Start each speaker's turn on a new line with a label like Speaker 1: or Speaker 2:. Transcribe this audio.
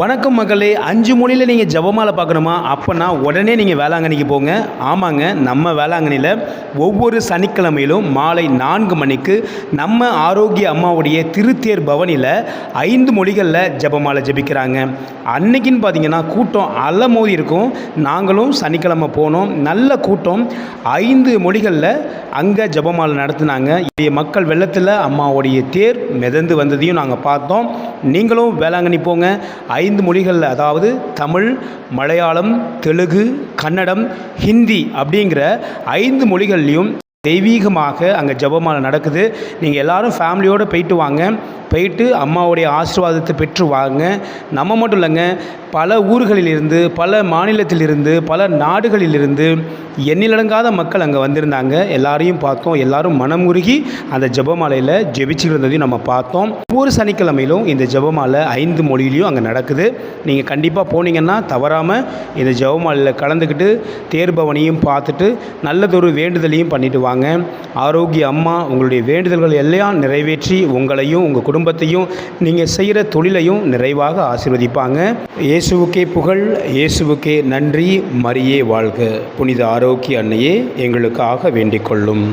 Speaker 1: வணக்கம் மக்களே. 5 மொழியில் நீங்கள் ஜெபமாலை பார்க்கணுமா? அப்போனா உடனே நீங்கள் வேளாங்கண்ணிக்கு போங்க. ஆமாங்க, நம்ம வேளாங்கண்ணியில் ஒவ்வொரு சனிக்கிழமையிலும் மாலை 4 மணிக்கு நம்ம ஆரோக்கிய அம்மாவுடைய திருத்தேர் பவனியில் 5 மொழிகளில் ஜெபமாலை ஜெபிக்கிறாங்க. அன்னைக்குன்னு பார்த்தீங்கன்னா கூட்டம் அலமோதி இருக்கும். நாங்களும் சனிக்கிழமை போனோம், நல்ல கூட்டம். 5 மொழிகளில் அங்கே ஜெபமாலை நடத்துனாங்க. மக்கள் வெள்ளத்தில் அம்மாவுடைய தேர் மிதந்து வந்ததையும் நாங்கள் பார்த்தோம். நீங்களும் வேளாங்கண்ணி போங்க. 5 மொழிகளில், அதாவது தமிழ், மலையாளம், தெலுங்கு, கன்னடம், ஹிந்தி அப்படிங்கிற 5 மொழிகள்லையும் தெய்வீகமாக அங்கே ஜெபமாலை நடக்குது. நீங்கள் எல்லோரும் ஃபேமிலியோடு போயிட்டு வாங்க. போயிட்டு அம்மாவுடைய ஆசீர்வாதத்தை பெற்று வாங்க. நம்ம மட்டும் இல்லைங்க, பல ஊர்களிலிருந்து, பல மாநிலத்திலிருந்து, பல நாடுகளிலிருந்து எண்ணிலடங்காத மக்கள் அங்கே வந்திருந்தாங்க. எல்லாரையும் பார்த்தோம். எல்லாரும் மனமுருகி அந்த ஜெபமாலையில் ஜெபிச்சுட்டு இருந்ததையும் நம்ம பார்த்தோம். ஒவ்வொரு சனிக்கிழமையிலும் இந்த ஜெபமாலை 5 மொழியிலையும் அங்கே நடக்குது. நீங்கள் கண்டிப்பாக போனீங்கன்னா தவறாமல் இந்த ஜெபமாலையில் கலந்துக்கிட்டு தேர்பவனையும் பார்த்துட்டு நல்லதொரு வேண்டுதலையும் பண்ணிட்டு வாங்க. ஆரோக்கிய அம்மா உங்களுடைய வேண்டுதல்கள் எல்லாம் நிறைவேற்றி உங்களையும் உங்கள் குடும்பத்தையும் நீங்கள் செய்கிற தொழிலையும் நிறைவாக ஆசீர்வதிப்பாங்க. இயேசுவுக்கே புகழ், இயேசுவுக்கே நன்றி. மரியே வாழ்க. புனித ஆரோக்கிய அன்னையே எங்களுக்காக வேண்டிக் கொள்ளும்.